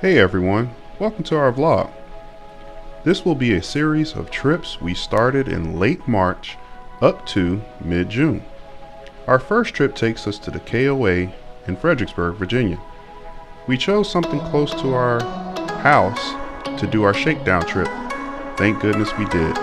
Hey everyone, welcome to our vlog. This will be a series of trips we started in late March up to mid-June. Our first trip takes us to the KOA in Fredericksburg, Virginia. We chose something close to our house to do our shakedown trip. Thank goodness we did.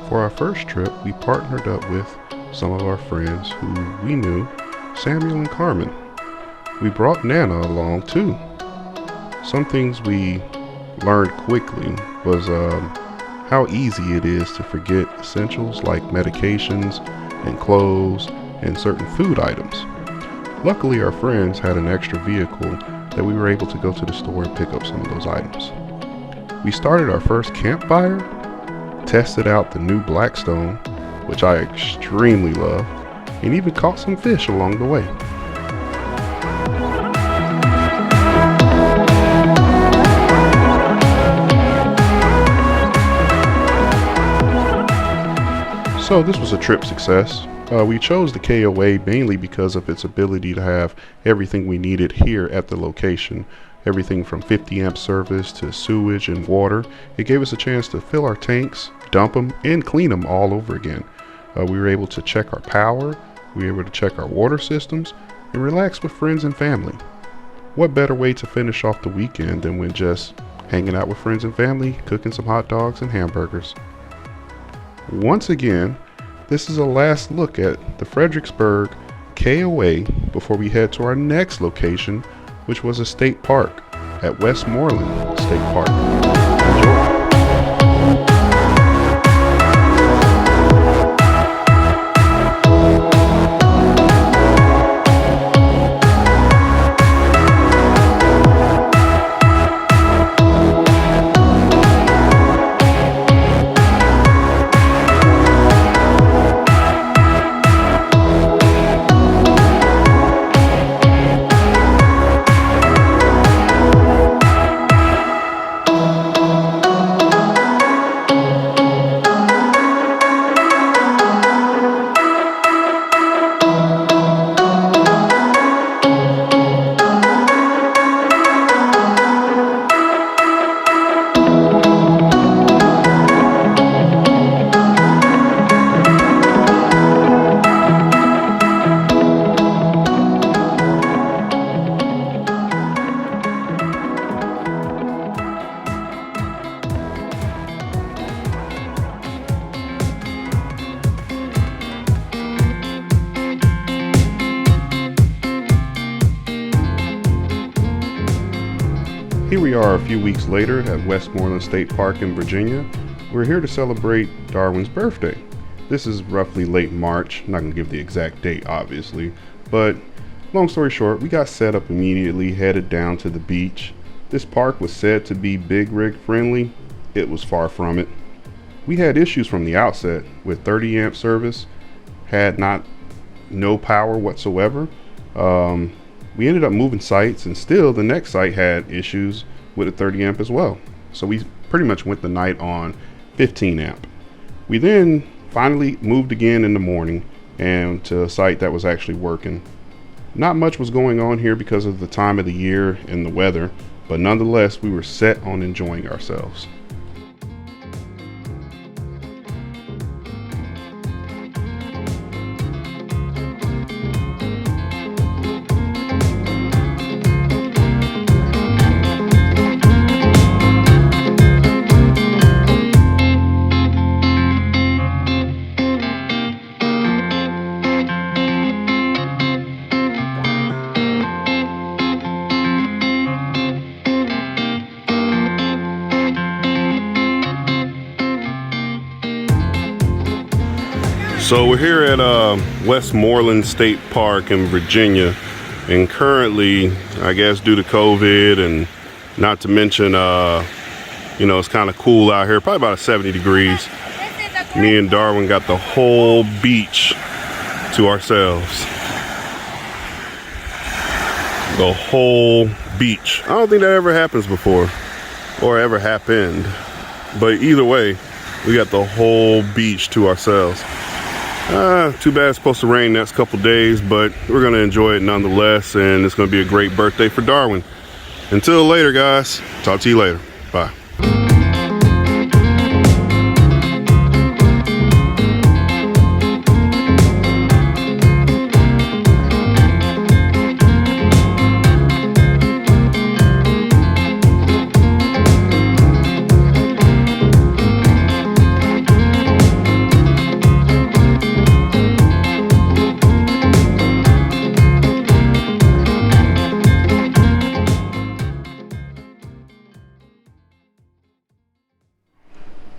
For our first trip, we partnered up with some of our friends who we knew, Samuel and Carmen. We brought Nana along too. Some things we learned quickly was how easy it is to forget essentials like medications and clothes and certain food items. Luckily, our friends had an extra vehicle that we were able to go to the store and pick up some of those items. We started our first campfire, tested out the new Blackstone, which I extremely love, and even caught some fish along the way. So this was a trip success. We chose the KOA mainly because of its ability to have everything we needed here at the location. Everything from 50 amp service to sewage and water. It gave us a chance to fill our tanks, dump them, and clean them all over again. We were able to check our power, we were able to check our water systems, and relax with friends and family. What better way to finish off the weekend than when just hanging out with friends and family, cooking some hot dogs and hamburgers. Once again, this is a last look at the Fredericksburg KOA before we head to our next location, which was a state park at Westmoreland State Park. Enjoy. Here we are a few weeks later at Westmoreland State Park in Virginia. We're here to celebrate Darwin's birthday. This is roughly late March. I'm not going to give the exact date, obviously, but long story short, we got set up immediately, headed down to the beach. This park was said to be big rig friendly. It was far from it. We had issues from the outset with 30 amp service, had no power whatsoever. We ended up moving sites, and still the next site had issues with a 30 amp as well. So we pretty much went the night on 15 amp. We then finally moved again in the morning and to a site that was actually working. Not much was going on here because of the time of the year and the weather, but nonetheless we were set on enjoying ourselves. So we're here at Westmoreland State Park in Virginia, and currently, I guess due to COVID and not to mention, you know, it's kind of cool out here, probably about 70 degrees. Me and Darwin got the whole beach to ourselves. The whole beach. I don't think that ever happens before, or ever happened. But either way, we got the whole beach to ourselves. Too bad it's supposed to rain next couple days, but we're gonna enjoy it nonetheless, and it's gonna be a great birthday for Darwin. Until later, guys. Talk to you later. Bye.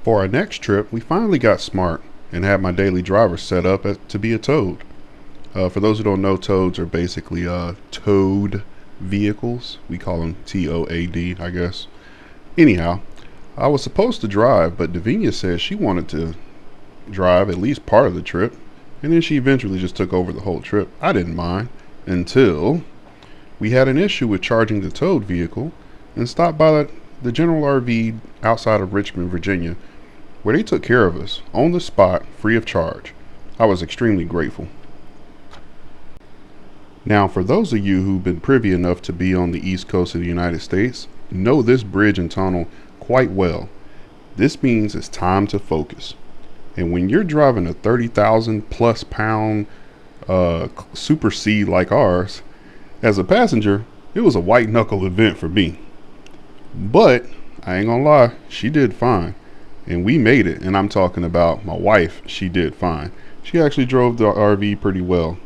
For our next trip, we finally got smart and had my daily driver set up to be a toad. For those who don't know, toads are basically towed vehicles. We call them TOAD, I guess. Anyhow, I was supposed to drive, but Davinia said she wanted to drive at least part of the trip, and then she eventually just took over the whole trip. I didn't mind until we had an issue with charging the towed vehicle and stopped by the General RV outside of Richmond, Virginia, where they took care of us on the spot, free of charge. I was extremely grateful. Now, for those of you who've been privy enough to be on the East Coast of the United States, know this bridge and tunnel quite well. This means it's time to focus. And when you're driving a 30,000 plus pound Super C like ours, as a passenger, it was a white knuckle event for me. But I ain't gonna lie, she did fine. And we made it, and I'm talking about my wife. She did fine. She actually drove the RV pretty well.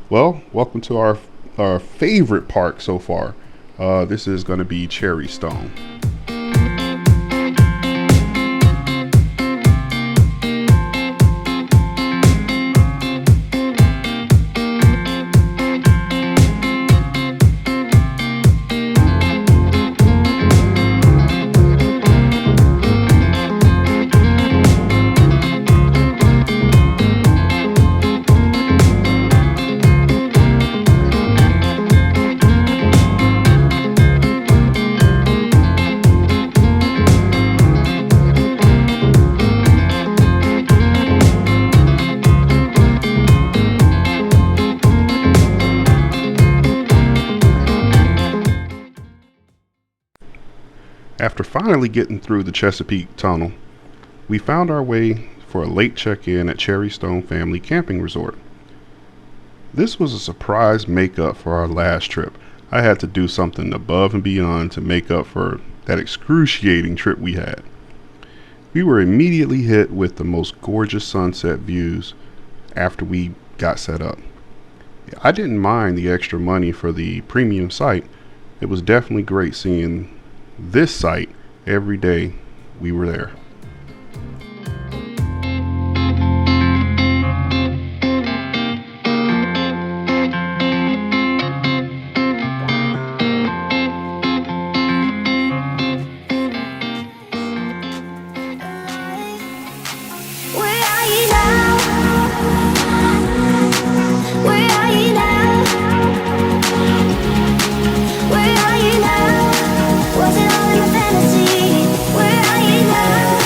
Well, welcome to our favorite park so far. This is going to be Cherry Stone. After finally getting through the Chesapeake Tunnel, we found our way for a late check-in at Cherry Stone Family Camping Resort. This was a surprise makeup for our last trip. I had to do something above and beyond to make up for that excruciating trip we had. We were immediately hit with the most gorgeous sunset views after we got set up. I didn't mind the extra money for the premium site. It was definitely great seeing this site every day we were there. Was it all in your fantasy? Where are you now?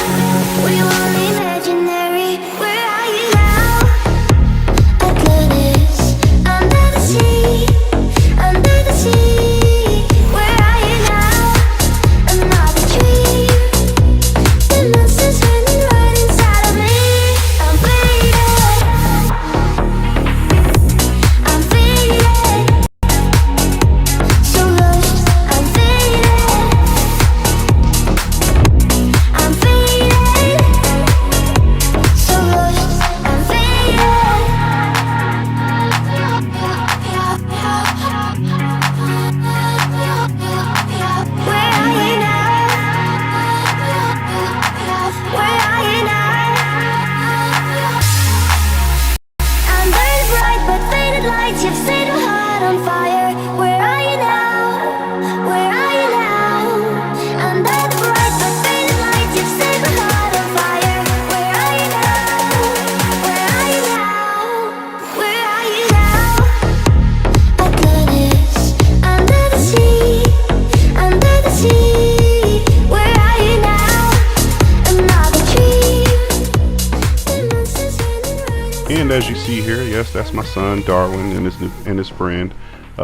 And as you see here, yes, that's my son Darwin and his friend.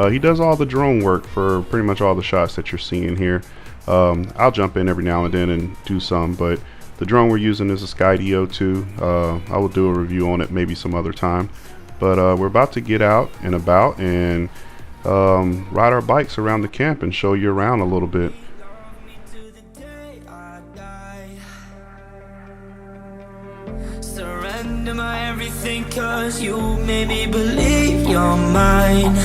He does all the drone work for pretty much all the shots that you're seeing here. I'll jump in every now and then and do some, but the drone we're using is a Skydio 2. I will do a review on it maybe some other time. But we're about to get out and about and ride our bikes around the camp and show you around a little bit. Surrender my everything, 'cause you made me believe you're mine.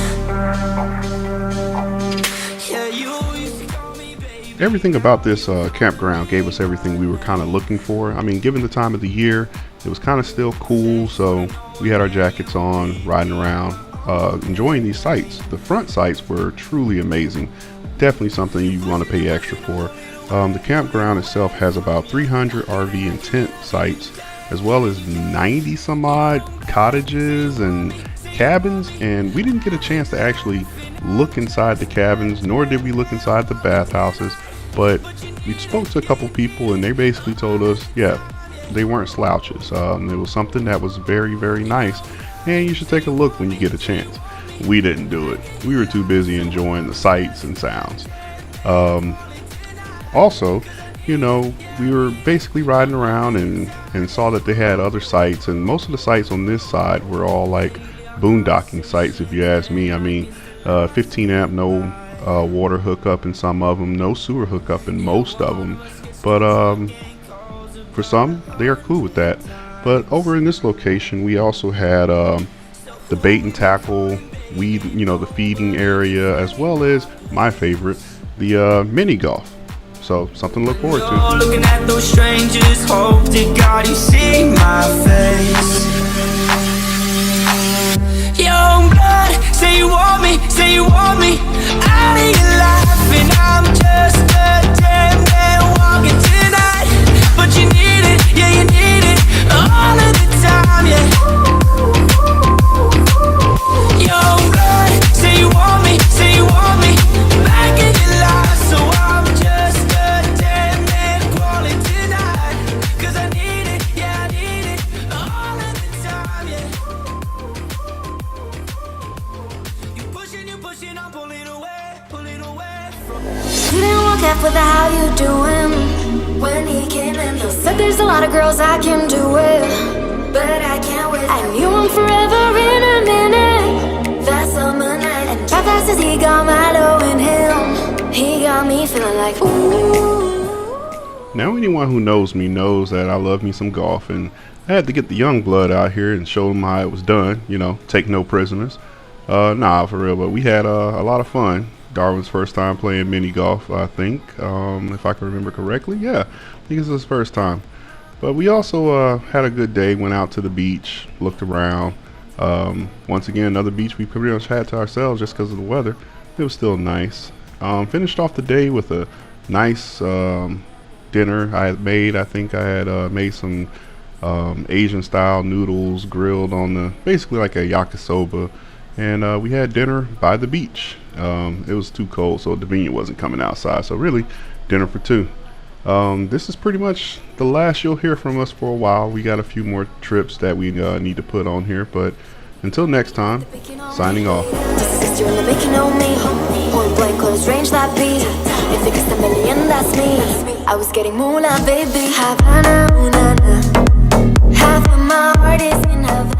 Yeah, you used to call me baby. Everything about this campground gave us everything we were kind of looking for. I mean, given the time of the year, it was kind of still cool, so we had our jackets on, riding around, enjoying these sights. The front sights were truly amazing. Definitely something you want to pay extra for. The campground itself has about 300 RV and tent sites, as well as 90 some odd cottages and cabins, and we didn't get a chance to actually look inside the cabins, nor did we look inside the bathhouses, but we spoke to a couple people and they basically told us, yeah, they weren't slouches. It was something that was very, very nice, and you should take a look when you get a chance. We didn't do it. We were too busy enjoying the sights and sounds. Also, you know, we were basically riding around and saw that they had other sites, and most of the sites on this side were all like boondocking sites, if you ask me. I mean, 15 amp, no water hookup in some of them, no sewer hookup in most of them, but for some, they are cool with that. But over in this location, we also had the bait and tackle, weed, you know, the feeding area, as well as my favorite, the mini golf. So something to look forward to. Looking at those strangers, hope to God you see my face. Young blood, say you want me out of your life, and I'm just a damn man walking tonight. But you need it, yeah, you need it all of the time, yeah. Young blood, say you want me back in your life, so I'm just a damn man calling tonight. 'Cause I need it, yeah, I need it all of the time, yeah. You pushing, I'm pulling away from you. He didn't walk up with the how you doing. When he came in, he said there's a lot of girls I can do it, but I can't wait. I knew him forever in a minute. That summer night, and how fast as he got Milo in him, he got me feeling like ooh. Now anyone who knows me knows that I love me some golf, and I had to get the young blood out here and show him how it was done, you know, take no prisoners. Nah, for real, but we had a lot of fun. Darwin's first time playing mini golf, I think, if I can remember correctly. Yeah, I think it's his first time. But we also had a good day, went out to the beach, looked around. Once again, another beach we pretty much had to ourselves just because of the weather. It was still nice. Finished off the day with a nice dinner I had made. I think I had made some Asian style noodles grilled on the, basically like a yakisoba. And we had dinner by the beach. It was too cold, so the convenience wasn't coming outside. So really, dinner for two. This is pretty much the last you'll hear from us for a while. We got a few more trips that we need to put on here. But until next time, signing off. Sister in the making on me. Point blank, close range, that beat. If it costs a million, that's me. I was getting moolah, baby. Havana, ooh, na, na. Half of my heart is in heaven.